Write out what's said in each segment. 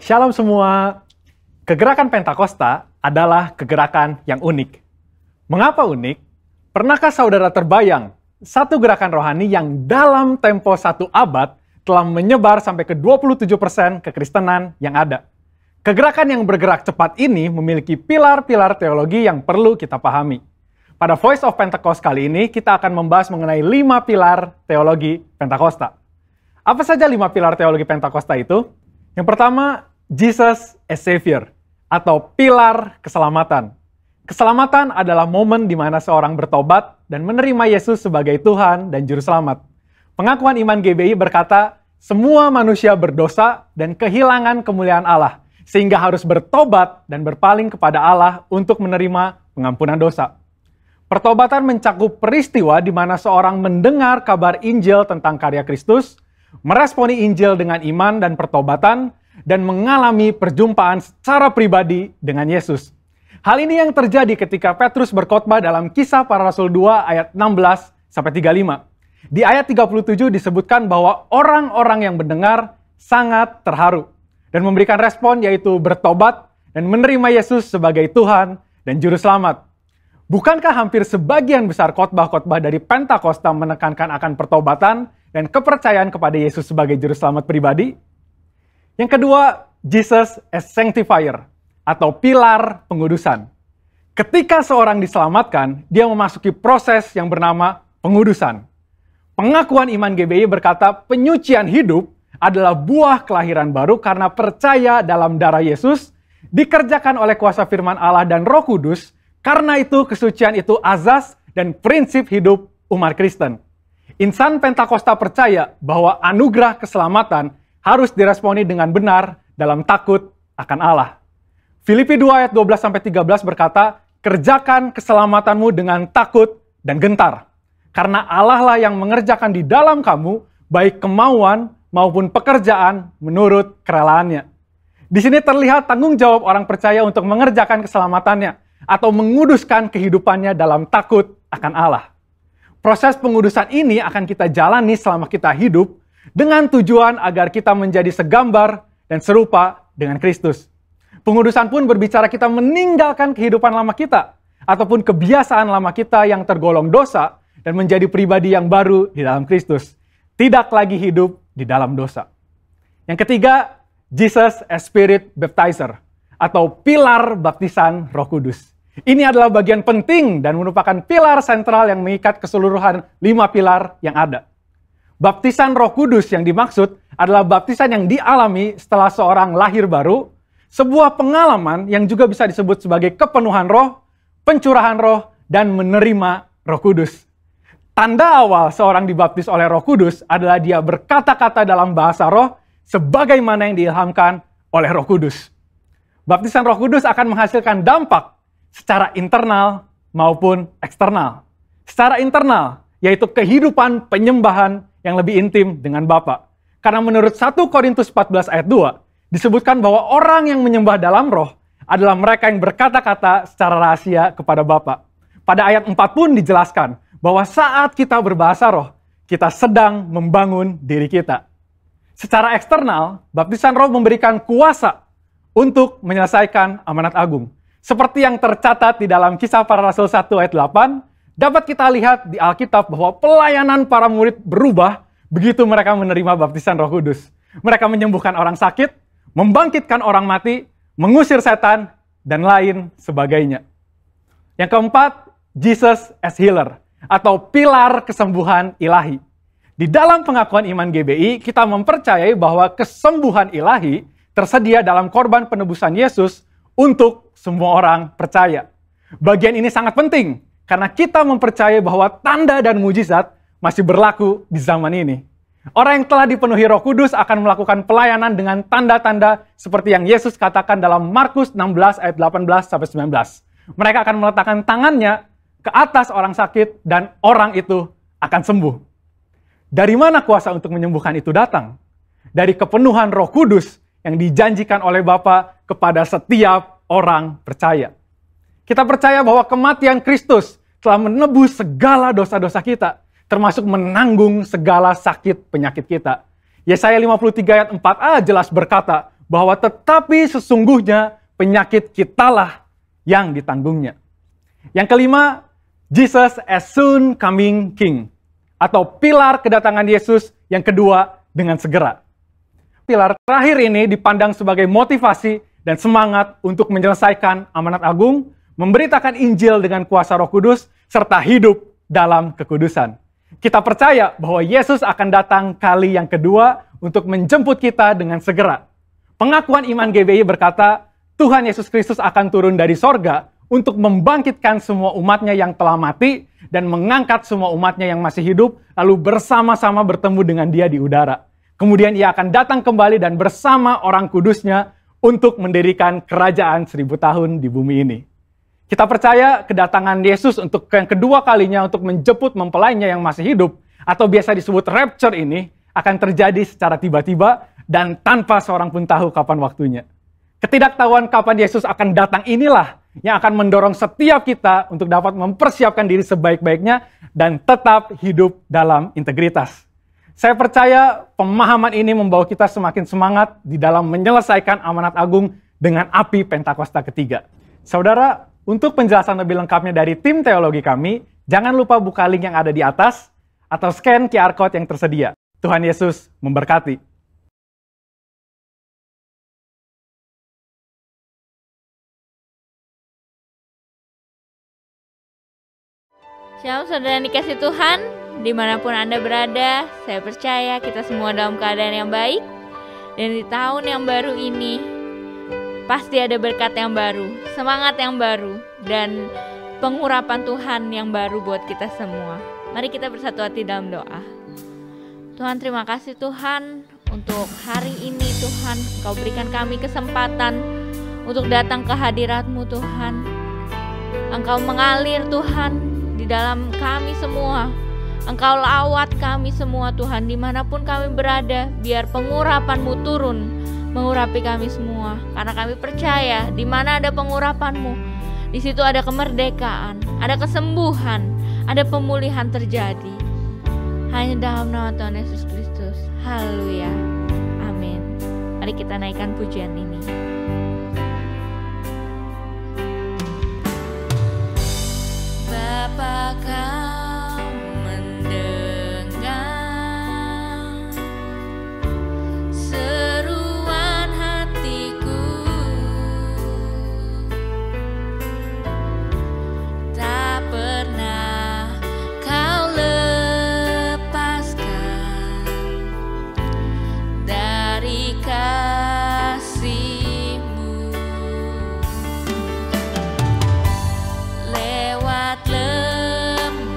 Shalom semua. Kegerakan Pentakosta adalah kegerakan yang unik. Mengapa unik? Pernahkah saudara terbayang satu gerakan rohani yang dalam tempo 1 abad telah menyebar sampai ke 27% kekristenan yang ada? Kegerakan yang bergerak cepat ini memiliki pilar-pilar teologi yang perlu kita pahami. Pada Voice of Pentecost kali ini, kita akan membahas mengenai 5 pilar teologi Pentakosta. Apa saja 5 pilar teologi Pentakosta itu? Yang pertama, Jesus as Savior, atau pilar keselamatan. Keselamatan adalah momen di mana seorang bertobat dan menerima Yesus sebagai Tuhan dan Juru Selamat. Pengakuan iman GBI berkata, semua manusia berdosa dan kehilangan kemuliaan Allah, sehingga harus bertobat dan berpaling kepada Allah untuk menerima pengampunan dosa. Pertobatan mencakup peristiwa di mana seorang mendengar kabar Injil tentang karya Kristus, meresponi Injil dengan iman dan pertobatan, dan mengalami perjumpaan secara pribadi dengan Yesus. Hal ini yang terjadi ketika Petrus berkhotbah dalam Kisah Para Rasul 2 ayat 16-35. Di ayat 37 disebutkan bahwa orang-orang yang mendengar sangat terharu dan memberikan respon yaitu bertobat dan menerima Yesus sebagai Tuhan dan Juru Selamat. Bukankah hampir sebagian besar khotbah-khotbah dari Pentakosta menekankan akan pertobatan dan kepercayaan kepada Yesus sebagai Juru Selamat pribadi? Yang kedua, Jesus as Sanctifier, atau pilar pengudusan. Ketika seorang diselamatkan, dia memasuki proses yang bernama pengudusan. Pengakuan iman GBI berkata penyucian hidup adalah buah kelahiran baru karena percaya dalam darah Yesus, dikerjakan oleh kuasa firman Allah dan Roh Kudus. Karena itu kesucian itu azas dan prinsip hidup umat Kristen. Insan Pentakosta percaya bahwa anugerah keselamatan harus diresponi dengan benar dalam takut akan Allah. Filipi 2 ayat 12-13 berkata, kerjakan keselamatanmu dengan takut dan gentar. Karena Allah lah yang mengerjakan di dalam kamu, baik kemauan maupun pekerjaan menurut kerelaannya. Di sini terlihat tanggung jawab orang percaya untuk mengerjakan keselamatannya, atau menguduskan kehidupannya dalam takut akan Allah. Proses pengudusan ini akan kita jalani selama kita hidup, dengan tujuan agar kita menjadi segambar dan serupa dengan Kristus. Pengudusan pun berbicara kita meninggalkan kehidupan lama kita, ataupun kebiasaan lama kita yang tergolong dosa, dan menjadi pribadi yang baru di dalam Kristus. Tidak lagi hidup di dalam dosa. Yang ketiga, Jesus as Spirit Baptizer, atau pilar baptisan Roh Kudus. Ini adalah bagian penting dan merupakan pilar sentral yang mengikat keseluruhan 5 pilar yang ada. Baptisan Roh Kudus yang dimaksud adalah baptisan yang dialami setelah seorang lahir baru, sebuah pengalaman yang juga bisa disebut sebagai kepenuhan roh, pencurahan roh, dan menerima Roh Kudus. Tanda awal seorang dibaptis oleh Roh Kudus adalah dia berkata-kata dalam bahasa roh sebagaimana yang diilhamkan oleh Roh Kudus. Baptisan Roh Kudus akan menghasilkan dampak secara internal maupun eksternal. Secara internal, yaitu kehidupan penyembahan yang lebih intim dengan Bapa. Karena menurut 1 Korintus 14 ayat 2, disebutkan bahwa orang yang menyembah dalam roh adalah mereka yang berkata-kata secara rahasia kepada Bapa. Pada ayat 4 pun dijelaskan bahwa saat kita berbahasa roh, kita sedang membangun diri kita. Secara eksternal, baptisan roh memberikan kuasa untuk menyelesaikan amanat agung. Seperti yang tercatat di dalam Kisah Para Rasul 1 ayat 8, dapat kita lihat di Alkitab bahwa pelayanan para murid berubah begitu mereka menerima baptisan Roh Kudus. Mereka menyembuhkan orang sakit, membangkitkan orang mati, mengusir setan, dan lain sebagainya. Yang keempat, Jesus as Healer, atau pilar kesembuhan ilahi. Di dalam pengakuan iman GBI, kita mempercayai bahwa kesembuhan ilahi tersedia dalam korban penebusan Yesus untuk semua orang percaya. Bagian ini sangat penting, karena kita mempercayai bahwa tanda dan mujizat masih berlaku di zaman ini. Orang yang telah dipenuhi Roh Kudus akan melakukan pelayanan dengan tanda-tanda seperti yang Yesus katakan dalam Markus 16 ayat 18-19. Mereka akan meletakkan tangannya ke atas orang sakit dan orang itu akan sembuh. Dari mana kuasa untuk menyembuhkan itu datang? Dari kepenuhan Roh Kudus yang dijanjikan oleh Bapa kepada setiap orang percaya. Kita percaya bahwa kematian Kristus telah menebus segala dosa-dosa kita, termasuk menanggung segala sakit penyakit kita. Yesaya 53 ayat 4a jelas berkata bahwa tetapi sesungguhnya penyakit kitalah yang ditanggungnya. Yang kelima, Jesus as soon coming King, atau pilar kedatangan Yesus yang kedua dengan segera. Pilar terakhir ini dipandang sebagai motivasi dan semangat untuk menyelesaikan amanat agung, memberitakan Injil dengan kuasa Roh Kudus, serta hidup dalam kekudusan. Kita percaya bahwa Yesus akan datang kali yang kedua untuk menjemput kita dengan segera. Pengakuan iman GBI berkata, Tuhan Yesus Kristus akan turun dari sorga untuk membangkitkan semua umatnya yang telah mati dan mengangkat semua umatnya yang masih hidup, lalu bersama-sama bertemu dengan dia di udara. Kemudian ia akan datang kembali dan bersama orang kudusnya untuk mendirikan kerajaan 1000 tahun di bumi ini. Kita percaya kedatangan Yesus untuk yang kedua kalinya untuk menjemput mempelainya yang masih hidup, atau biasa disebut rapture ini, akan terjadi secara tiba-tiba dan tanpa seorang pun tahu kapan waktunya. Ketidaktahuan kapan Yesus akan datang inilah yang akan mendorong setiap kita untuk dapat mempersiapkan diri sebaik-baiknya dan tetap hidup dalam integritas. Saya percaya pemahaman ini membawa kita semakin semangat di dalam menyelesaikan amanat agung dengan api Pentakosta ketiga. Saudara, untuk penjelasan lebih lengkapnya dari tim teologi kami, jangan lupa buka link yang ada di atas atau scan QR Code yang tersedia. Tuhan Yesus memberkati. Shalom saudara yang dikasih Tuhan, dimanapun Anda berada, saya percaya kita semua dalam keadaan yang baik. Dan di tahun yang baru ini, pasti ada berkat yang baru, semangat yang baru, dan pengurapan Tuhan yang baru buat kita semua. Mari kita bersatu hati dalam doa. Tuhan, terima kasih Tuhan untuk hari ini Tuhan. Engkau berikan kami kesempatan untuk datang ke hadirat-Mu Tuhan. Engkau mengalir Tuhan di dalam kami semua. Engkau lawat kami semua Tuhan, dimanapun kami berada, biar pengurapan-Mu turun mengurapi kami semua. Karena kami percaya di mana ada pengurapan-Mu, di situ ada kemerdekaan, ada kesembuhan, ada pemulihan terjadi. Hanya dalam nama Tuhan Yesus Kristus. Haleluya. Amin. Mari kita naikkan pujian ini. Bapa, Kau mendengar seruan hatiku, tak pernah Kau lepaskan dari kasih-Mu. Lewat lemah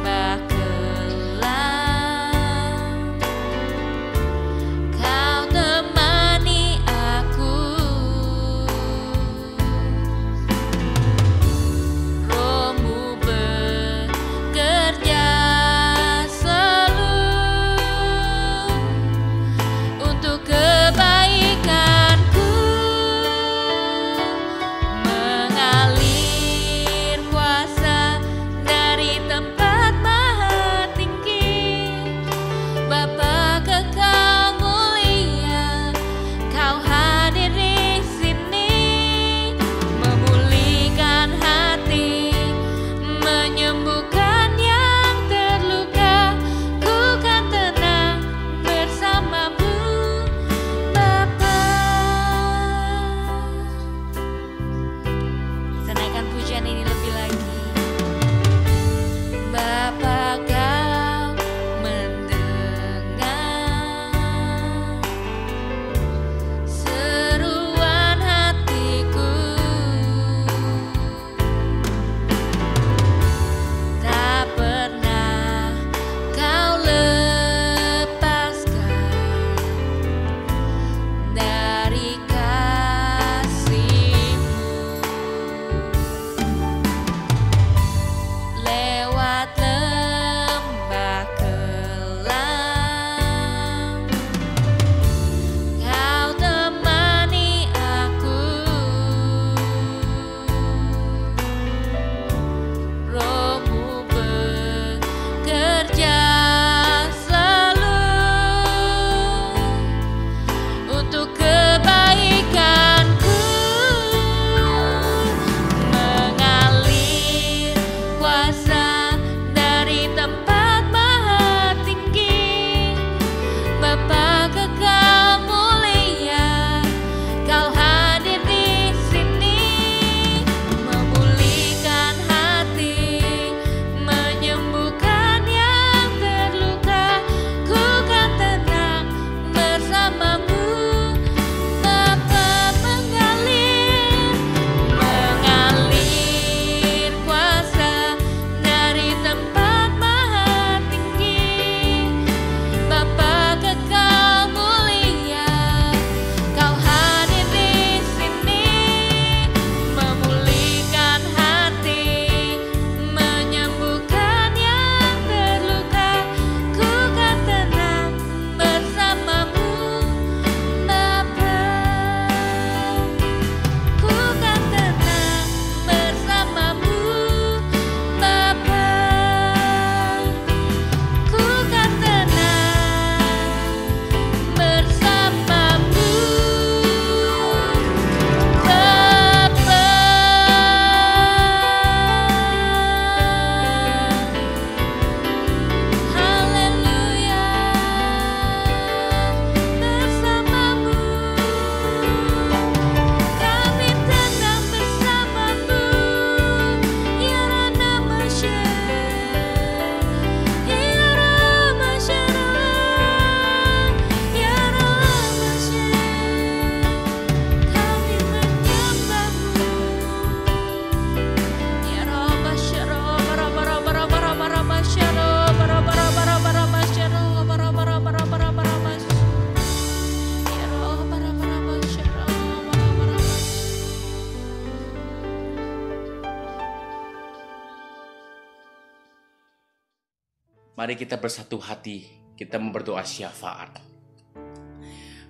Mari kita bersatu hati, kita berdoa syafaat.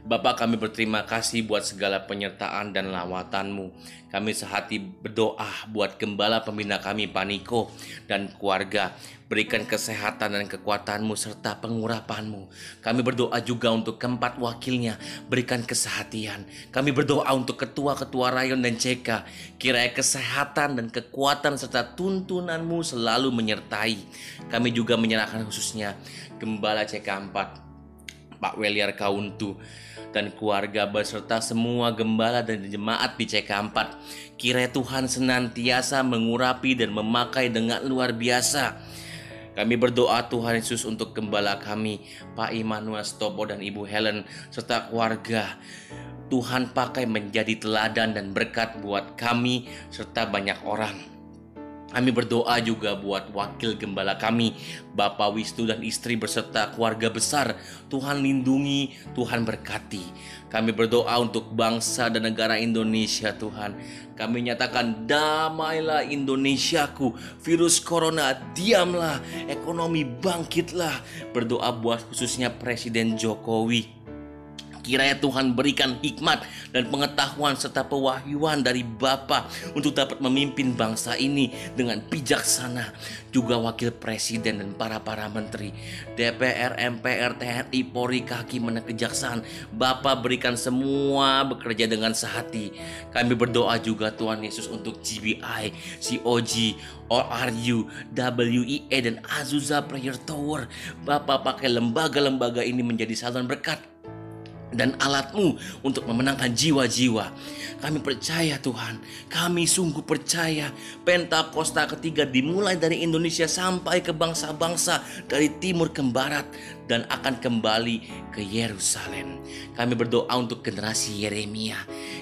Bapa, kami berterima kasih buat segala penyertaan dan lawatan-Mu. Kami sehati berdoa buat gembala pembina kami, Pak Niko dan keluarga. Berikan kesehatan dan kekuatan-Mu serta pengurapan-Mu. Kami berdoa juga untuk keempat wakilnya, berikan kesehatan. Kami berdoa untuk ketua-ketua rayon dan CK. Kiranya kesehatan dan kekuatan serta tuntunan-Mu selalu menyertai. Kami juga menyerahkan khususnya Gembala CK4, Pak Weliar Kauntu, dan keluarga beserta semua gembala dan jemaat di CK4. Kiranya Tuhan senantiasa mengurapi dan memakai dengan luar biasa. Kami berdoa Tuhan Yesus untuk gembala kami, Pak Immanuel Stopo dan Ibu Helen serta keluarga. Tuhan pakai menjadi teladan dan berkat buat kami serta banyak orang. Kami berdoa juga buat wakil gembala kami, Bapak Wisnu dan istri beserta keluarga besar. Tuhan lindungi, Tuhan berkati. Kami berdoa untuk bangsa dan negara Indonesia, Tuhan. Kami nyatakan damailah Indonesiaku, virus corona diamlah, ekonomi bangkitlah. Berdoa buat khususnya Presiden Jokowi. Kiranya Tuhan berikan hikmat dan pengetahuan serta pewahyuan dari Bapa untuk dapat memimpin bangsa ini dengan bijaksana. Juga wakil presiden dan para menteri, DPR, MPR, TNI, Polri, Hakim, dan Kejaksaan. Bapa berikan semua bekerja dengan sehati. Kami berdoa juga Tuhan Yesus untuk GBI, COG, ORU, WIA, dan Azusa Prayer Tower. Bapa pakai lembaga-lembaga ini menjadi saluran berkat dan alat-Mu untuk memenangkan jiwa-jiwa. Kami percaya Tuhan, kami sungguh percaya Pentakosta ketiga dimulai dari Indonesia sampai ke bangsa-bangsa dari timur ke barat dan akan kembali ke Yerusalem. Kami berdoa untuk generasi Yeremia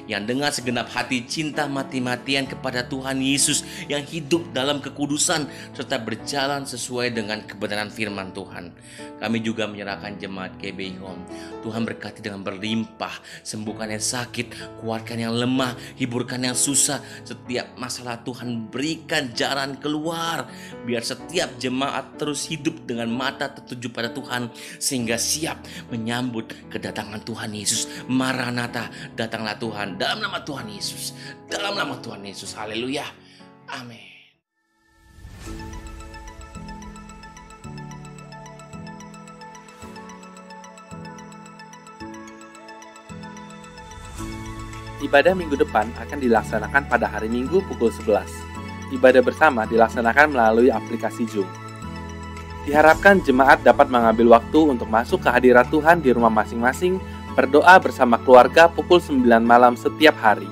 yang dengan segenap hati cinta mati-matian kepada Tuhan Yesus yang hidup dalam kekudusan serta berjalan sesuai dengan kebenaran firman Tuhan. Kami juga menyerahkan jemaat GBI Home. Tuhan berkati dengan berlimpah, sembuhkan yang sakit, kuatkan yang lemah, hiburkan yang susah. Setiap masalah Tuhan berikan jalan keluar, biar setiap jemaat terus hidup dengan mata tertuju pada Tuhan, sehingga siap menyambut kedatangan Tuhan Yesus. Maranatha, datanglah Tuhan, dalam nama Tuhan Yesus, dalam nama Tuhan Yesus. Haleluya, amin. Ibadah minggu depan akan dilaksanakan pada hari Minggu pukul 11. Ibadah bersama dilaksanakan melalui aplikasi Zoom. Diharapkan jemaat dapat mengambil waktu untuk masuk ke hadirat Tuhan di rumah masing-masing, berdoa bersama keluarga pukul 9 malam setiap hari.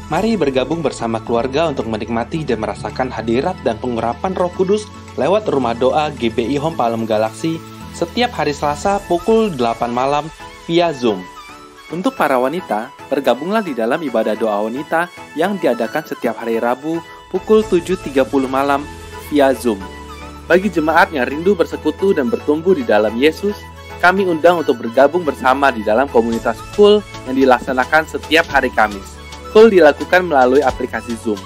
Mari bergabung bersama keluarga untuk menikmati dan merasakan hadirat dan pengurapan Roh Kudus lewat rumah doa GBI Home Palem Galaksi setiap hari Selasa pukul 8 malam via Zoom. Untuk para wanita, bergabunglah di dalam ibadah doa wanita yang diadakan setiap hari Rabu pukul 7.30 malam via Zoom. Bagi jemaat yang rindu bersekutu dan bertumbuh di dalam Yesus, kami undang untuk bergabung bersama di dalam komunitas Kul yang dilaksanakan setiap hari Kamis. Kul dilakukan melalui aplikasi Zoom.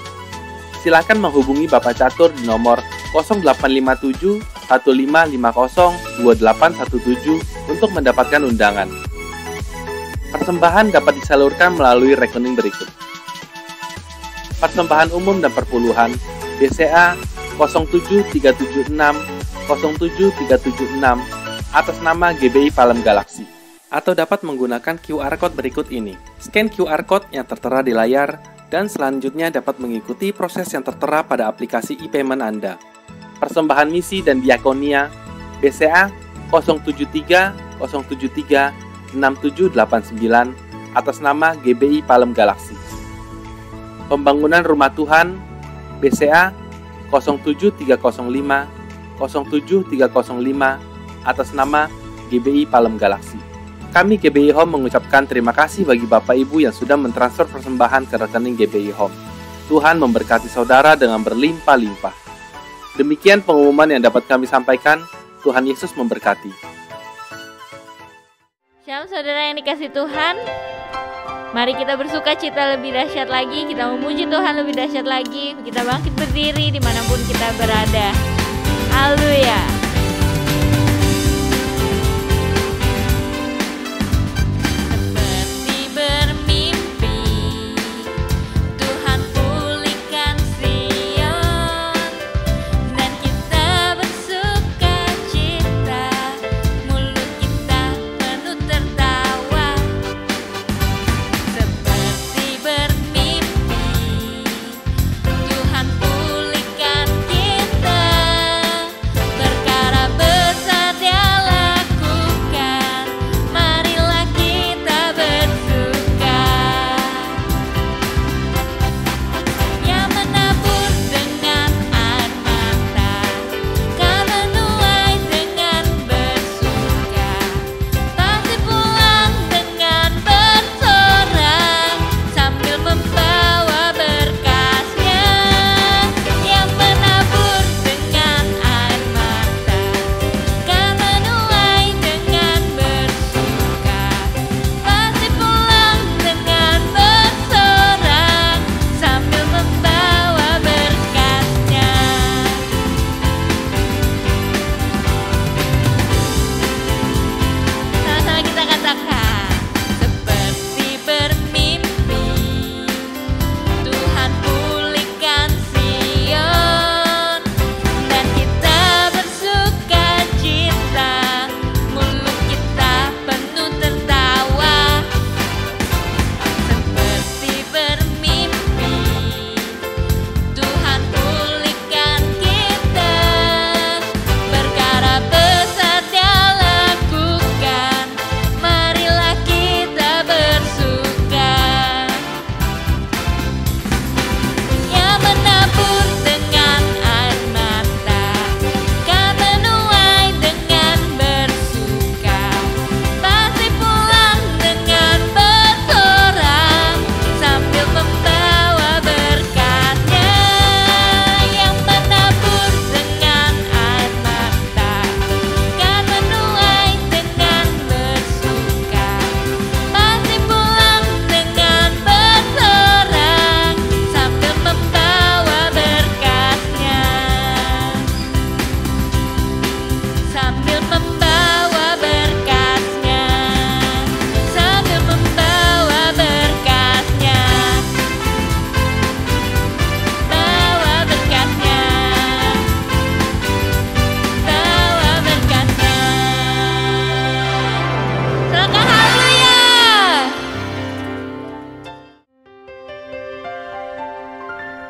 Silakan menghubungi Bapak Catur di nomor 0857 1550 2817 untuk mendapatkan undangan. Persembahan dapat disalurkan melalui rekening berikut. Persembahan umum dan perpuluhan BCA 07376 07376 atas nama GBI Palem Galaksi. Atau dapat menggunakan QR Code berikut ini. Scan QR Code yang tertera di layar dan selanjutnya dapat mengikuti proses yang tertera pada aplikasi e-payment Anda. Persembahan misi dan diakonia BCA 073 073 6789 atas nama GBI Palem Galaksi. Pembangunan Rumah Tuhan BCA 07305 07305 atas nama GBI Palem Galaksi. Kami GBI Home mengucapkan terima kasih bagi Bapak Ibu yang sudah mentransfer persembahan ke rekening GBI Home. Tuhan memberkati saudara dengan berlimpah-limpah. Demikian pengumuman yang dapat kami sampaikan. Tuhan Yesus memberkati. Shalom saudara yang dikasih Tuhan. Mari kita bersuka cita lebih dahsyat lagi. Kita memuji Tuhan lebih dahsyat lagi. Kita bangkit berdiri dimanapun kita berada. Haleluya.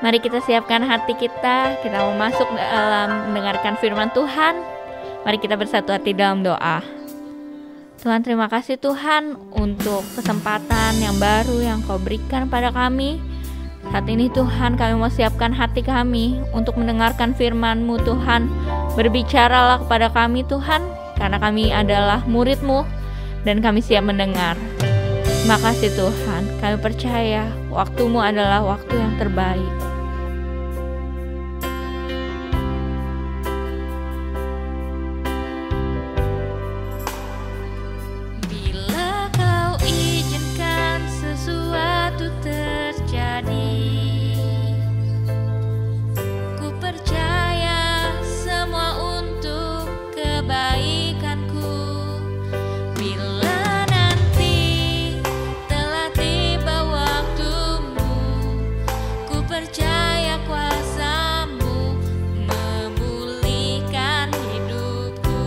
Mari kita siapkan hati kita mau masuk dalam mendengarkan firman Tuhan. Mari kita bersatu hati dalam doa. Tuhan, terima kasih Tuhan untuk kesempatan yang baru yang Kau berikan pada kami. Saat ini Tuhan, kami mau siapkan hati kami untuk mendengarkan firman-Mu Tuhan. Berbicaralah kepada kami Tuhan, karena kami adalah murid-Mu dan kami siap mendengar. Terima kasih Tuhan, kami percaya waktu-Mu adalah waktu yang terbaik. Bila Kau izinkan sesuatu terjadi, ku percaya semua untuk kebaikanku. Bila nanti telah tiba waktumu, ku percaya kuasa-Mu memulihkan hidupku.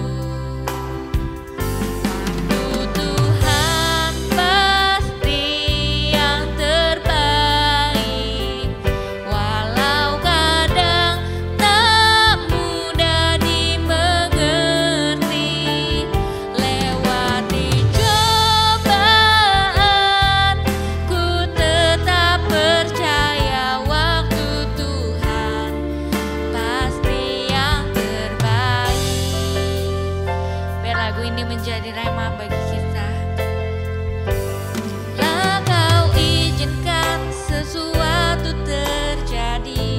Waktu Tuhan pasti yang terbaik, walau kadang tak mudah dimengerti. Lewati cobaan, ku tetap percaya waktu Tuhan pasti yang terbaik. Biar lagu ini menjadi rema bagi kita. Bila Kau izinkan sesuatu terjadi,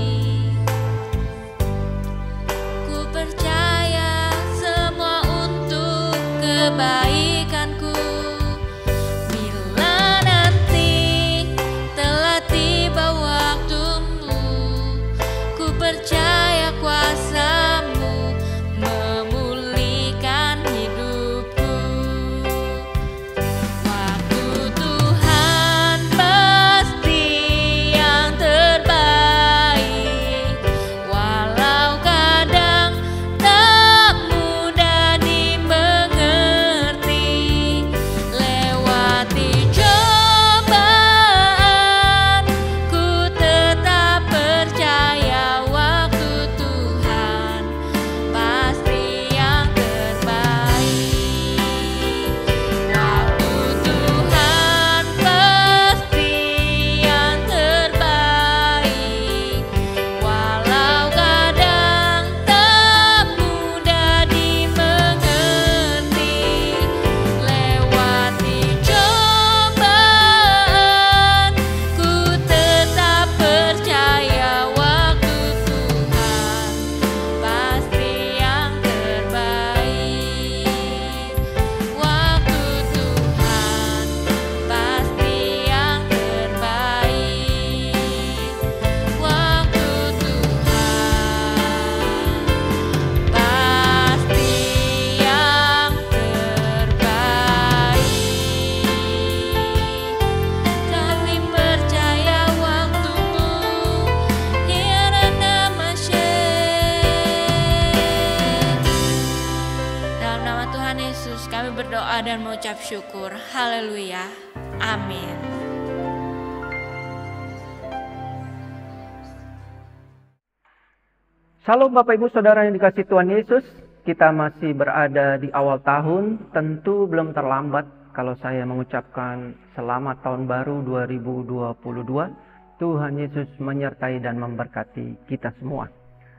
ku percaya semua untuk kebaikanku. Bila nanti telah tiba waktumu, ku percaya kuasa-Mu memulihkan hidupku. Waktu Tuhan pasti yang terbaik, walau kadang tak mudah dimengerti. Lewati cobaan, ku tetap percaya waktu Tuhan pasti yang terbaik. Waktu Tuhan pasti yang terbaik, walau kadang tak mudah dimengerti. Lewati cobaan, ku tetap percaya waktu Tuhan pasti yang terbaik. Waktu Tuhan pasti yang terbaik. Waktu Tuhan pasti yang terbaik. Kami percaya waktu-Mu, Hirana Masyeh. Dalam nama Tuhan Yesus kami berdoa dan mengucap syukur. Haleluya. Amin. Shalom Bapak Ibu Saudara yang dikasihi Tuhan Yesus. Kita masih berada di awal tahun. Tentu belum terlambat kalau saya mengucapkan selamat tahun baru 2022. Tuhan Yesus menyertai dan memberkati kita semua.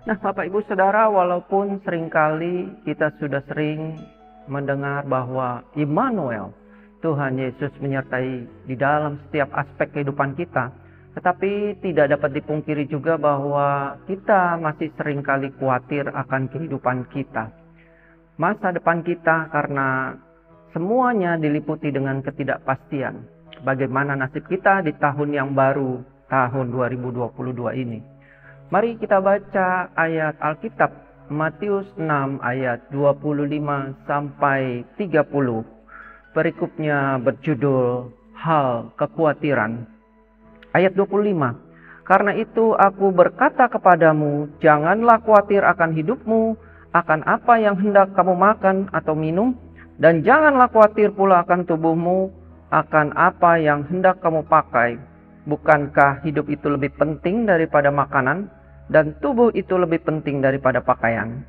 Nah Bapak Ibu Saudara, walaupun seringkali kita sudah sering mendengar bahwa Immanuel, Tuhan Yesus menyertai di dalam setiap aspek kehidupan kita, tetapi tidak dapat dipungkiri juga bahwa kita masih seringkali khawatir akan kehidupan kita, masa depan kita, karena semuanya diliputi dengan ketidakpastian. Bagaimana nasib kita di tahun yang baru, tahun 2022 ini. Mari kita baca ayat Alkitab Matius 6 ayat 25 sampai 30. Perikopnya berjudul Hal Kekhawatiran. Ayat 25. Karena itu aku berkata kepadamu, janganlah khawatir akan hidupmu, akan apa yang hendak kamu makan atau minum, dan janganlah khawatir pula akan tubuhmu, akan apa yang hendak kamu pakai. Bukankah hidup itu lebih penting daripada makanan, dan tubuh itu lebih penting daripada pakaian?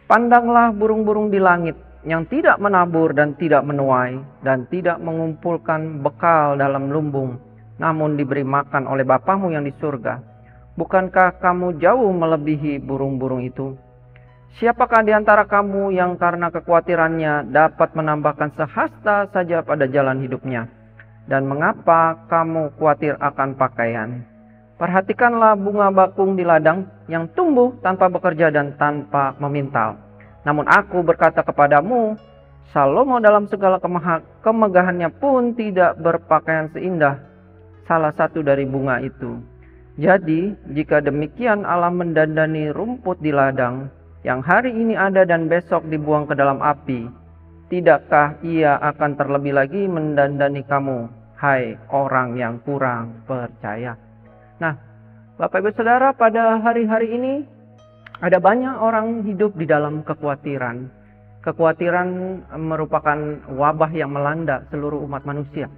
Pandanglah burung-burung di langit yang tidak menabur dan tidak menuai, dan tidak mengumpulkan bekal dalam lumbung, namun diberi makan oleh Bapamu yang di surga. Bukankah kamu jauh melebihi burung-burung itu? Siapakah di antara kamu yang karena kekhawatirannya dapat menambahkan sehasta saja pada jalan hidupnya? Dan mengapa kamu khawatir akan pakaian? Perhatikanlah bunga bakung di ladang yang tumbuh tanpa bekerja dan tanpa memintal. Namun aku berkata kepadamu, Salomo dalam segala kemegahannya pun tidak berpakaian seindah salah satu dari bunga itu. Jadi, jika demikian Allah mendandani rumput di ladang, yang hari ini ada dan besok dibuang ke dalam api, tidakkah Ia akan terlebih lagi mendandani kamu, hai orang yang kurang percaya? Nah, Bapak Ibu Saudara, pada hari-hari ini ada banyak orang hidup di dalam kekhawatiran. Kekhawatiran merupakan wabah yang melanda seluruh umat manusia.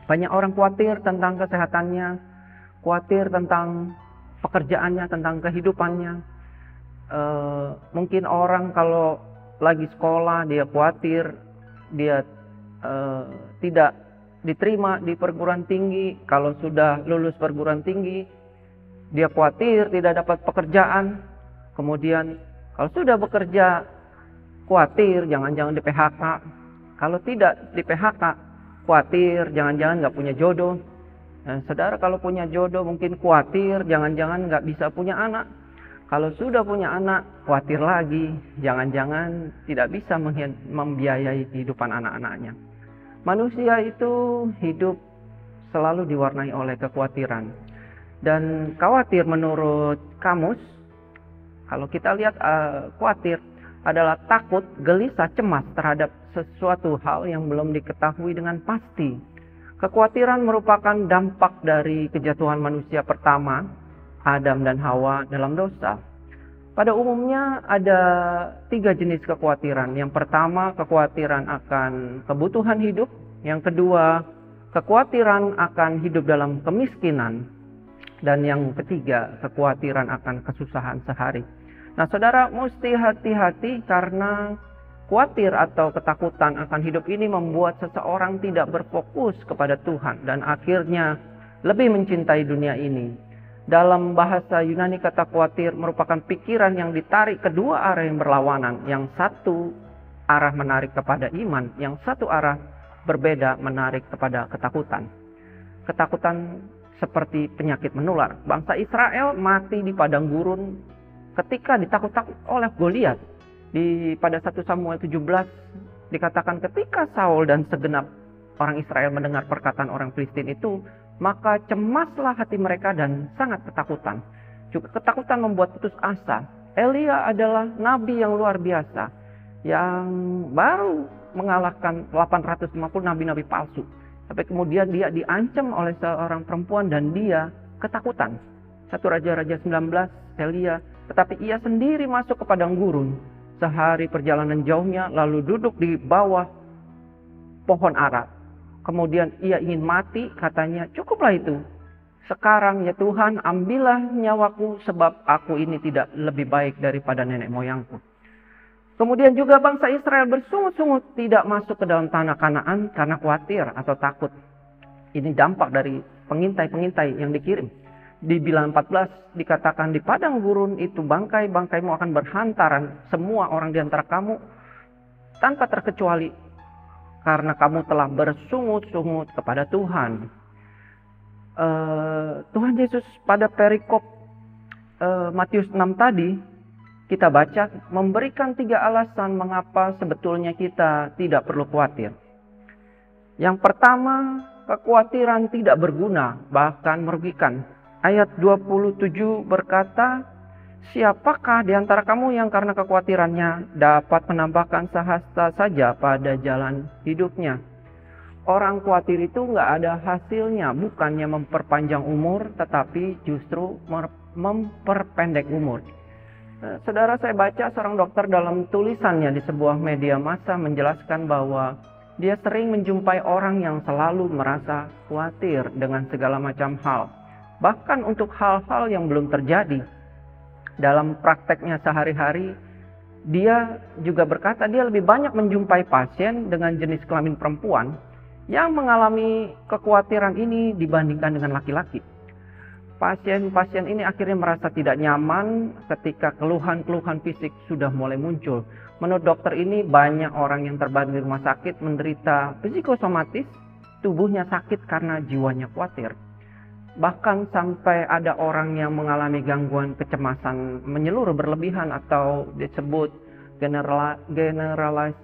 Banyak orang khawatir tentang kesehatannya, khawatir tentang pekerjaannya, tentang kehidupannya. Mungkin orang kalau lagi sekolah dia khawatir dia tidak diterima di perguruan tinggi. Kalau sudah lulus perguruan tinggi dia khawatir tidak dapat pekerjaan. Kemudian kalau sudah bekerja khawatir jangan-jangan di PHK. Kalau tidak di PHK khawatir jangan-jangan nggak punya jodoh. Nah, saudara kalau punya jodoh mungkin khawatir jangan-jangan nggak bisa punya anak. Kalau sudah punya anak khawatir lagi jangan-jangan tidak bisa membiayai kehidupan anak-anaknya. Manusia itu hidup selalu diwarnai oleh kekhawatiran. Dan khawatir menurut kamus, kalau kita lihat khawatir adalah takut, gelisah, cemas terhadap sesuatu hal yang belum diketahui dengan pasti. Kekhawatiran merupakan dampak dari kejatuhan manusia pertama, Adam dan Hawa dalam dosa. Pada umumnya ada 3 jenis kekhawatiran. Yang pertama, kekhawatiran akan kebutuhan hidup. Yang kedua, kekhawatiran akan hidup dalam kemiskinan. Dan yang ketiga, kekhawatiran akan kesusahan sehari. Nah, saudara mesti hati-hati karena khawatir atau ketakutan akan hidup ini membuat seseorang tidak berfokus kepada Tuhan dan akhirnya lebih mencintai dunia ini. Dalam bahasa Yunani kata khawatir merupakan pikiran yang ditarik kedua arah yang berlawanan. Yang satu arah menarik kepada iman, yang satu arah berbeda menarik kepada ketakutan. Ketakutan seperti penyakit menular. Bangsa Israel mati di padang gurun ketika ditakut-takut oleh Goliat. Pada 1 Samuel 17 dikatakan ketika Saul dan segenap orang Israel mendengar perkataan orang Filistin itu, maka cemaslah hati mereka dan sangat ketakutan. Juga ketakutan membuat putus asa. Elia adalah nabi yang luar biasa yang baru mengalahkan 850 nabi-nabi palsu. Tapi kemudian dia diancam oleh seorang perempuan dan dia ketakutan. 1 Raja-Raja 19, Elia. Tetapi ia sendiri masuk ke padang gurun. Sehari perjalanan jauhnya lalu duduk di bawah pohon ara. Kemudian ia ingin mati, katanya cukuplah itu. Sekarang ya Tuhan ambillah nyawaku sebab aku ini tidak lebih baik daripada nenek moyangku. Kemudian juga bangsa Israel bersungut-sungut tidak masuk ke dalam tanah Kanaan karena khawatir atau takut. Ini dampak dari pengintai-pengintai yang dikirim. Di Bilangan 14 dikatakan di padang gurun itu bangkai-bangkaimu akan berhantaran semua orang di antara kamu tanpa terkecuali karena kamu telah bersungut-sungut kepada Tuhan. Tuhan Yesus pada perikop Matius 6 tadi kita baca memberikan 3 alasan mengapa sebetulnya kita tidak perlu khawatir. Yang pertama, kekhawatiran tidak berguna, bahkan merugikan. Ayat 27 berkata, siapakah di antara kamu yang karena kekhawatirannya dapat menambahkan sehasta saja pada jalan hidupnya? Orang khawatir itu nggak ada hasilnya, bukannya memperpanjang umur, tetapi justru memperpendek umur. Saudara, saya baca seorang dokter dalam tulisannya di sebuah media massa menjelaskan bahwa Dia sering menjumpai orang yang selalu merasa khawatir dengan segala macam hal. Bahkan untuk hal-hal yang belum terjadi. Dalam prakteknya sehari-hari, dia juga berkata dia lebih banyak menjumpai pasien dengan jenis kelamin perempuan yang mengalami kekhawatiran ini dibandingkan dengan laki-laki. Pasien-pasien ini akhirnya merasa tidak nyaman ketika keluhan-keluhan fisik sudah mulai muncul. Menurut dokter ini, banyak orang yang terbaring di rumah sakit menderita psikosomatis, tubuhnya sakit karena jiwanya khawatir. Bahkan sampai ada orang yang mengalami gangguan kecemasan menyeluruh berlebihan atau disebut Generalized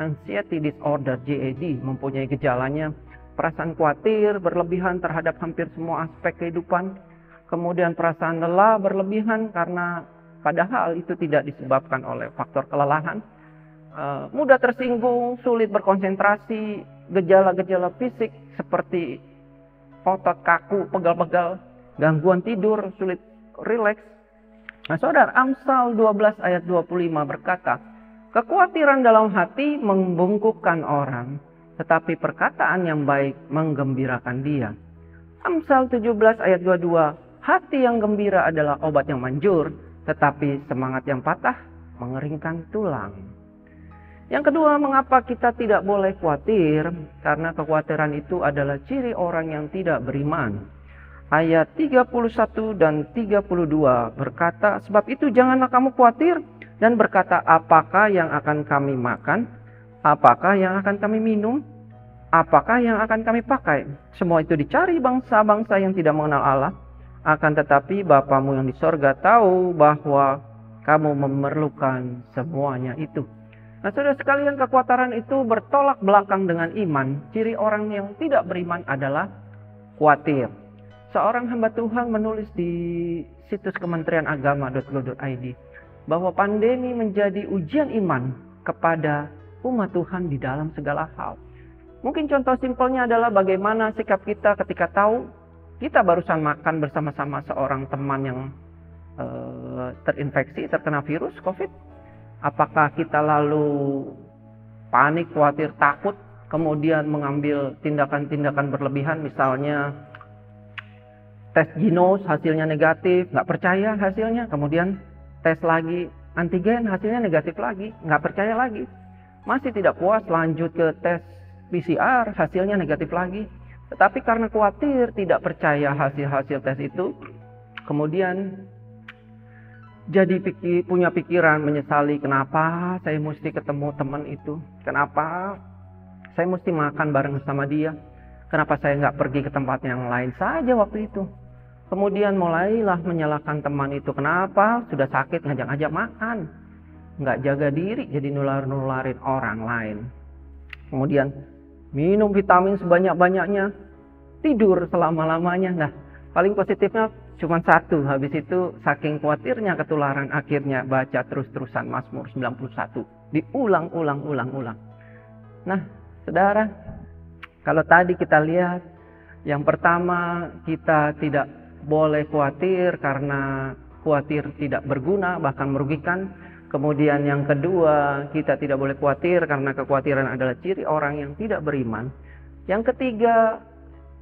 Anxiety Disorder (GAD), mempunyai gejalanya perasaan khawatir berlebihan terhadap hampir semua aspek kehidupan, kemudian perasaan lelah berlebihan karena padahal itu tidak disebabkan oleh faktor kelelahan, mudah tersinggung, sulit berkonsentrasi, gejala-gejala fisik seperti otot kaku, pegal-pegal, gangguan tidur, sulit rileks. Nah, saudara, Amsal 12 ayat 25 berkata, kekhawatiran dalam hati membungkukkan orang, tetapi perkataan yang baik menggembirakan dia. Amsal 17 ayat 22, hati yang gembira adalah obat yang manjur, tetapi semangat yang patah mengeringkan tulang. Yang kedua, mengapa kita tidak boleh khawatir? Karena kekhawatiran itu adalah ciri orang yang tidak beriman. Ayat 31 dan 32 berkata, sebab itu janganlah kamu khawatir dan berkata, apakah yang akan kami makan? Apakah yang akan kami minum? Apakah yang akan kami pakai? Semua itu dicari bangsa-bangsa yang tidak mengenal Allah. Akan tetapi Bapamu yang di sorga tahu bahwa kamu memerlukan semuanya itu. Nah, saudara sekalian, kekhawatiran itu bertolak belakang dengan iman. Ciri orang yang tidak beriman adalah khawatir. Seorang hamba Tuhan menulis di situs Kementerian Agama.go.id bahwa pandemi menjadi ujian iman kepada umat Tuhan di dalam segala hal. Mungkin contoh simpelnya adalah bagaimana sikap kita ketika tahu kita barusan makan bersama-sama seorang teman yang terinfeksi, terkena virus COVID. Apakah kita lalu panik, khawatir, takut, kemudian mengambil tindakan-tindakan berlebihan, misalnya tes ginos hasilnya negatif, nggak percaya hasilnya, kemudian tes lagi antigen hasilnya negatif lagi, nggak percaya lagi, masih tidak puas lanjut ke tes PCR hasilnya negatif lagi. Tetapi karena khawatir, tidak percaya hasil-hasil tes itu, kemudian jadi punya pikiran menyesali, kenapa saya mesti ketemu teman itu, kenapa saya mesti makan bareng sama dia, kenapa saya nggak pergi ke tempat yang lain saja waktu itu. Kemudian mulailah menyalahkan teman itu, kenapa sudah sakit ngajak-ngajak makan, nggak jaga diri, jadi nularin orang lain. Kemudian minum vitamin sebanyak-banyaknya, tidur selama-lamanya. Nah, paling positifnya cuma satu, habis itu saking khawatirnya ketularan, akhirnya baca terus-terusan Mazmur 91, diulang-ulang. Nah, saudara, kalau tadi kita lihat, yang pertama kita tidak boleh khawatir karena khawatir tidak berguna, bahkan merugikan. Kemudian yang kedua, kita tidak boleh khawatir karena kekhawatiran adalah ciri orang yang tidak beriman. Yang ketiga,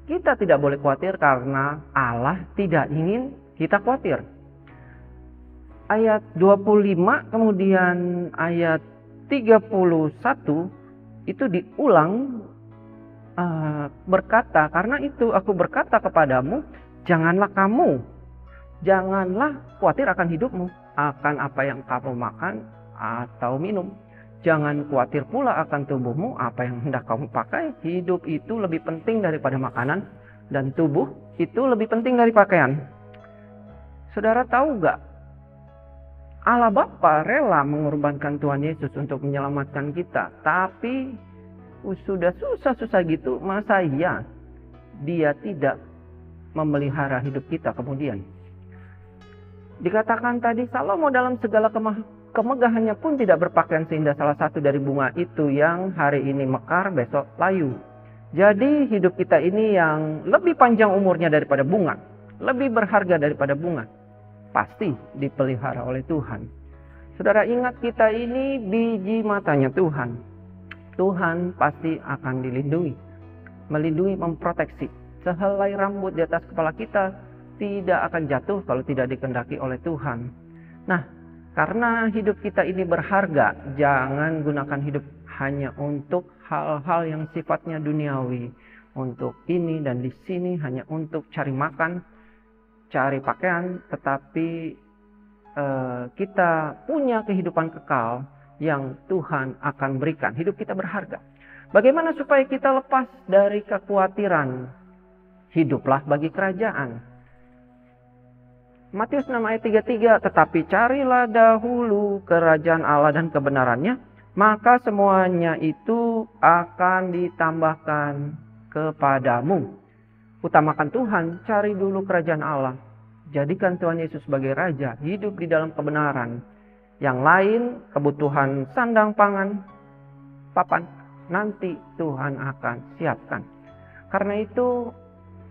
kita tidak boleh khawatir karena Allah tidak ingin kita khawatir. Ayat 25 kemudian ayat 31 itu diulang, berkata, karena itu aku berkata kepadamu, janganlah khawatir akan hidupmu, akan apa yang kamu makan atau minum. Jangan khawatir pula akan tubuhmu, apa yang hendak kamu pakai. Hidup itu lebih penting daripada makanan, dan tubuh itu lebih penting dari pakaian. Saudara tahu gak? Allah Bapa rela mengorbankan Tuhan Yesus untuk menyelamatkan kita. Tapi sudah susah-susah gitu, masa iya Dia tidak memelihara hidup kita kemudian? Dikatakan tadi, Salomo dalam segala kemegahannya pun tidak berpakaian seindah salah satu dari bunga itu yang hari ini mekar, besok layu. Jadi hidup kita ini yang lebih panjang umurnya daripada bunga, lebih berharga daripada bunga, pasti dipelihara oleh Tuhan. Saudara, ingat, kita ini biji matanya Tuhan. Tuhan pasti akan dilindungi, melindungi, memproteksi. Sehelai rambut di atas kepala kita tidak akan jatuh kalau tidak dikehendaki oleh Tuhan. Nah, karena hidup kita ini berharga, jangan gunakan hidup hanya untuk hal-hal yang sifatnya duniawi. Untuk ini dan di sini hanya untuk cari makan, cari pakaian, tetapi kita punya kehidupan kekal yang Tuhan akan berikan. Hidup kita berharga. Bagaimana supaya kita lepas dari kekhawatiran? Hiduplah bagi kerajaan. Matius 6 ayat 33, tetapi carilah dahulu kerajaan Allah dan kebenarannya, maka semuanya itu akan ditambahkan kepadamu. Utamakan Tuhan, cari dulu kerajaan Allah. Jadikan Tuhan Yesus sebagai Raja, hidup di dalam kebenaran. Yang lain, kebutuhan sandang pangan, papan, nanti Tuhan akan siapkan. Karena itu,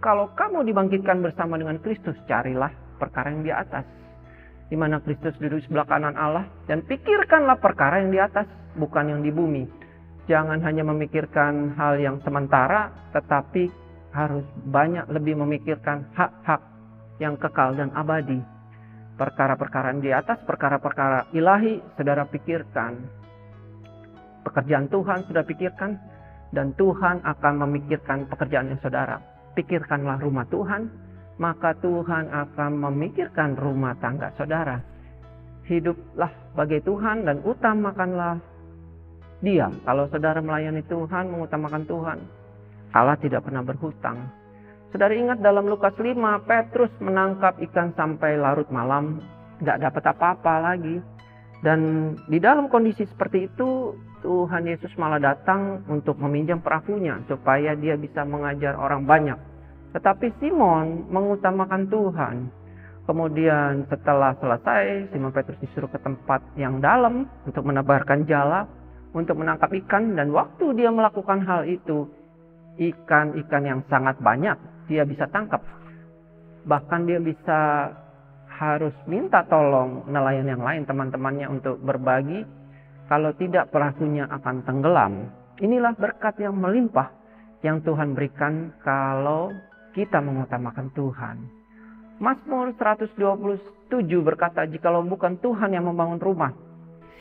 kalau kamu dibangkitkan bersama dengan Kristus, carilah perkara yang di atas, di mana Kristus duduk sebelah kanan Allah, dan pikirkanlah perkara yang di atas, bukan yang di bumi. Jangan hanya memikirkan hal yang sementara, tetapi harus banyak lebih memikirkan hak-hak yang kekal dan abadi. Perkara-perkara yang di atas, perkara-perkara ilahi, saudara pikirkan. Pekerjaan Tuhan sudah pikirkan, dan Tuhan akan memikirkan pekerjaan yang saudara. Pikirkanlah rumah Tuhan, maka Tuhan akan memikirkan rumah tangga saudara. Hiduplah bagi Tuhan dan utamakanlah Dia. Kalau saudara melayani Tuhan, mengutamakan Tuhan, Allah tidak pernah berhutang. Saudara ingat dalam Lukas 5, Petrus menangkap ikan sampai larut malam, gak dapat apa-apa lagi. Dan di dalam kondisi seperti itu, Tuhan Yesus malah datang untuk meminjam perahunya supaya dia bisa mengajar orang banyak. Tetapi Simon mengutamakan Tuhan. Kemudian setelah selesai, Simon Petrus disuruh ke tempat yang dalam untuk menebarkan jala, untuk menangkap ikan. Dan waktu dia melakukan hal itu, ikan-ikan yang sangat banyak dia bisa tangkap. Bahkan dia bisa harus minta tolong nelayan yang lain, teman-temannya, untuk berbagi. Kalau tidak, perahunya akan tenggelam. Inilah berkat yang melimpah yang Tuhan berikan kalau kita mengutamakan Tuhan. Mazmur 127 berkata, jikalau bukan Tuhan yang membangun rumah,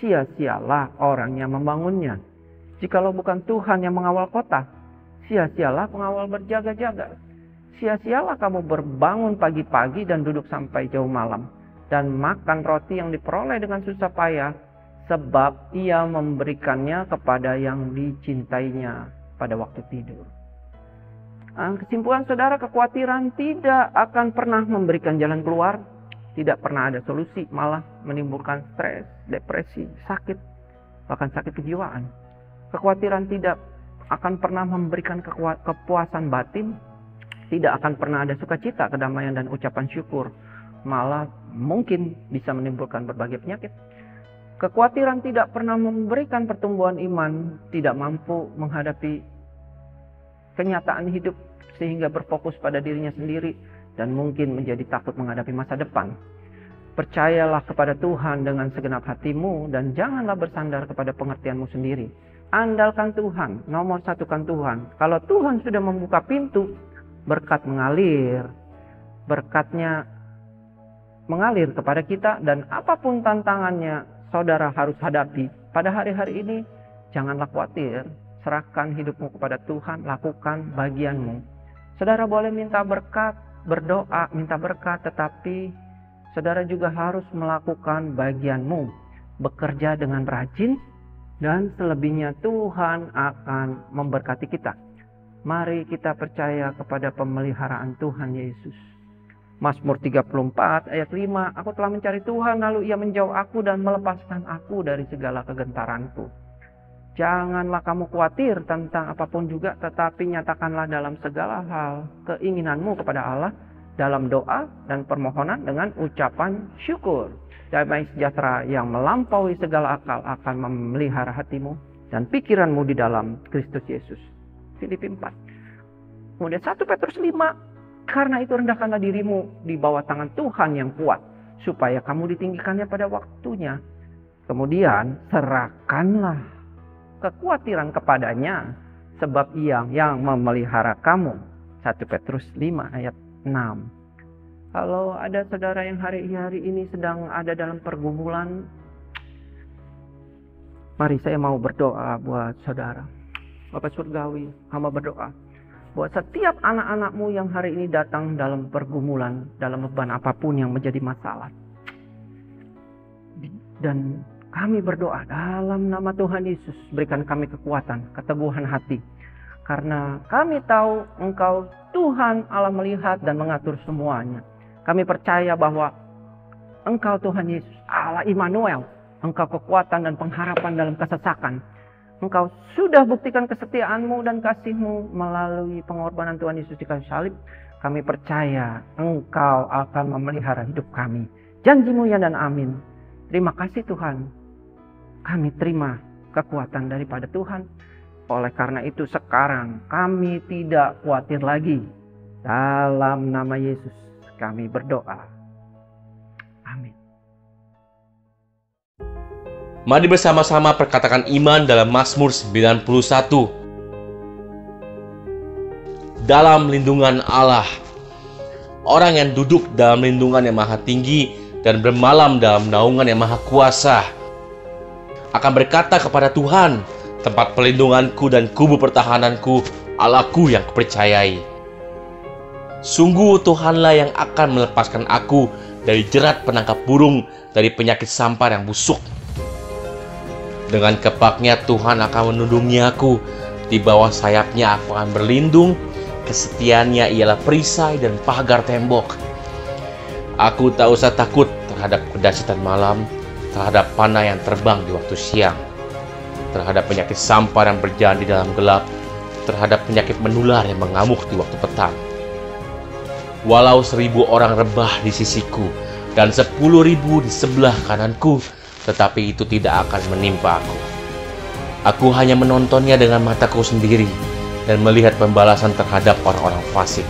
sia-sialah orang yang membangunnya. Jikalau bukan Tuhan yang mengawal kota, sia-sialah pengawal berjaga-jaga. Sia-sialah kamu berbangun pagi-pagi dan duduk sampai jauh malam, dan makan roti yang diperoleh dengan susah payah, sebab ia memberikannya kepada yang dicintainya pada waktu tidur. Kesimpulan saudara, kekhawatiran tidak akan pernah memberikan jalan keluar, tidak pernah ada solusi, malah menimbulkan stres, depresi, sakit, bahkan sakit kejiwaan. Kekhawatiran tidak akan pernah memberikan kepuasan batin, tidak akan pernah ada sukacita, kedamaian, dan ucapan syukur, malah mungkin bisa menimbulkan berbagai penyakit. Kekhawatiran tidak pernah memberikan pertumbuhan iman, tidak mampu menghadapi kenyataan hidup sehingga berfokus pada dirinya sendiri dan mungkin menjadi takut menghadapi masa depan. Percayalah kepada Tuhan dengan segenap hatimu dan janganlah bersandar kepada pengertianmu sendiri. Andalkan Tuhan, nomor satukan Tuhan. Kalau Tuhan sudah membuka pintu, berkat mengalir. Berkatnya mengalir kepada kita, dan apapun tantangannya saudara harus hadapi pada hari-hari ini, janganlah khawatir. Serahkan hidupmu kepada Tuhan, lakukan bagianmu. Saudara boleh minta berkat, berdoa, minta berkat, tetapi saudara juga harus melakukan bagianmu. Bekerja dengan rajin, dan selebihnya Tuhan akan memberkati kita. Mari kita percaya kepada pemeliharaan Tuhan Yesus. Mazmur 34 ayat 5, aku telah mencari Tuhan, lalu Ia menjauh aku dan melepaskan aku dari segala kegentaranku. Janganlah kamu khawatir tentang apapun juga, tetapi nyatakanlah dalam segala hal keinginanmu kepada Allah dalam doa dan permohonan dengan ucapan syukur. Damai sejahtera yang melampaui segala akal akan memelihara hatimu dan pikiranmu di dalam Kristus Yesus. Filipi 4. Kemudian 1 Petrus 5. Karena itu rendahkanlah dirimu di bawah tangan Tuhan yang kuat, supaya kamu ditinggikannya pada waktunya. Kemudian serahkanlah kekhawatiran kepadanya, sebab Ia yang memelihara kamu. 1 Petrus 5 ayat 6. Kalau ada saudara yang hari ini sedang ada dalam pergumulan, mari saya mau berdoa buat saudara. Bapak Surgawi, hamba berdoa buat setiap anak-anakmu yang hari ini datang dalam pergumulan, dalam beban apapun yang menjadi masalah. Dan kami berdoa dalam nama Tuhan Yesus, berikan kami kekuatan, keteguhan hati. Karena kami tahu Engkau Tuhan Allah melihat dan mengatur semuanya. Kami percaya bahwa Engkau Tuhan Yesus, Allah Immanuel, Engkau kekuatan dan pengharapan dalam kesesakan. Engkau sudah buktikan kesetiaan-Mu dan kasih-Mu melalui pengorbanan Tuhan Yesus di kayu salib. Kami percaya Engkau akan memelihara hidup kami. Janji-Mu ya dan amin. Terima kasih Tuhan. Kami terima kekuatan daripada Tuhan. Oleh karena itu sekarang kami tidak khawatir lagi. Dalam nama Yesus kami berdoa. Amin. Mari bersama-sama perkatakan iman dalam Mazmur 91. Dalam lindungan Allah. Orang yang duduk dalam lindungan yang maha tinggi dan bermalam dalam naungan yang maha kuasa akan berkata kepada Tuhan, tempat pelindunganku dan kubu pertahananku, Allahku yang kupercayai. Sungguh Tuhanlah yang akan melepaskan aku dari jerat penangkap burung, dari penyakit sampar yang busuk. Dengan kepaknya Tuhan akan menundungi aku, di bawah sayapnya aku akan berlindung, kesetiaannya ialah perisai dan pagar tembok. Aku tak usah takut terhadap kedahsyatan malam, terhadap panah yang terbang di waktu siang, terhadap penyakit sampar yang berjalan di dalam gelap, terhadap penyakit menular yang mengamuk di waktu petang. Walau 1000 orang rebah di sisiku dan 10.000 di sebelah kananku, tetapi itu tidak akan menimpa aku. Aku hanya menontonnya dengan mataku sendiri dan melihat pembalasan terhadap orang-orang fasik.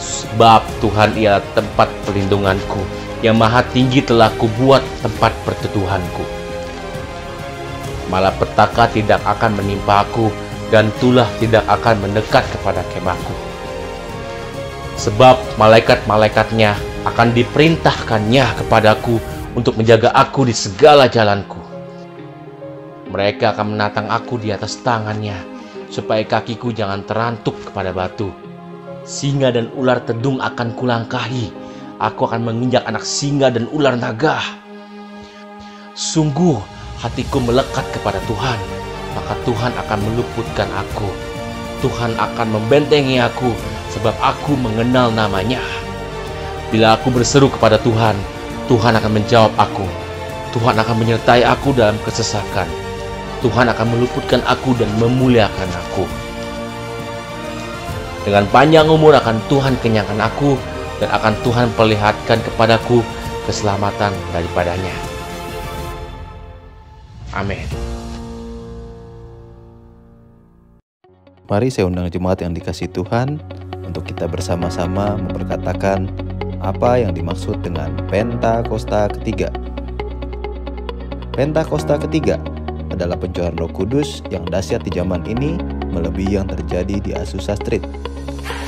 Sebab Tuhan ialah tempat perlindunganku, yang maha tinggi telah kubuat tempat perteduhanku. Malapetaka tidak akan menimpa aku, dan tulah tidak akan mendekat kepada kemahku. Sebab malaikat-malaikatnya akan diperintahkannya kepadaku untuk menjaga aku di segala jalanku. Mereka akan menatang aku di atas tangannya, supaya kakiku jangan terantuk kepada batu. Singa dan ular tedung akan kulangkahi. Aku akan menginjak anak singa dan ular naga. Sungguh hatiku melekat kepada Tuhan, maka Tuhan akan meluputkan aku. Tuhan akan membentengi aku, sebab aku mengenal namanya. Bila aku berseru kepada Tuhan, Tuhan akan menjawab aku. Tuhan akan menyertai aku dalam kesesakan. Tuhan akan meluputkan aku dan memuliakan aku. Dengan panjang umur akan Tuhan kenyangkan aku, dan akan Tuhan perlihatkan kepadaku keselamatan daripadanya. Amin. Mari saya undang jemaat yang dikasihi Tuhan untuk kita bersama-sama memperkatakan apa yang dimaksud dengan Pentakosta ketiga. Pentakosta ketiga adalah pencurahan Roh Kudus yang dahsyat di zaman ini melebihi yang terjadi di Azusa Street.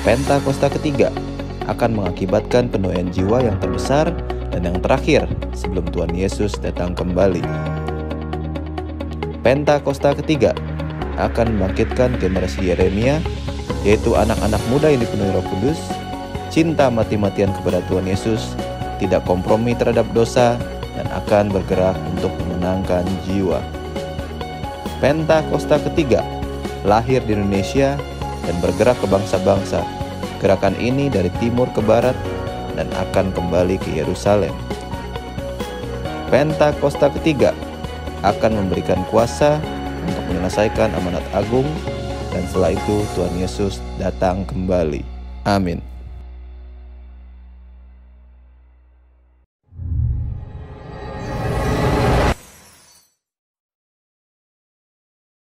Pentakosta ketiga akan mengakibatkan penuaian jiwa yang terbesar dan yang terakhir sebelum Tuhan Yesus datang kembali. Pentakosta ketiga akan membangkitkan generasi Yeremia, yaitu anak-anak muda yang dipenuhi Roh Kudus, cinta mati-matian kepada Tuhan Yesus, tidak kompromi terhadap dosa, dan akan bergerak untuk memenangkan jiwa. Pentakosta ketiga lahir di Indonesia dan bergerak ke bangsa-bangsa. Gerakan ini dari timur ke barat dan akan kembali ke Yerusalem. Pentakosta ketiga akan memberikan kuasa untuk menyelesaikan amanat agung, dan setelah itu Tuhan Yesus datang kembali. Amin.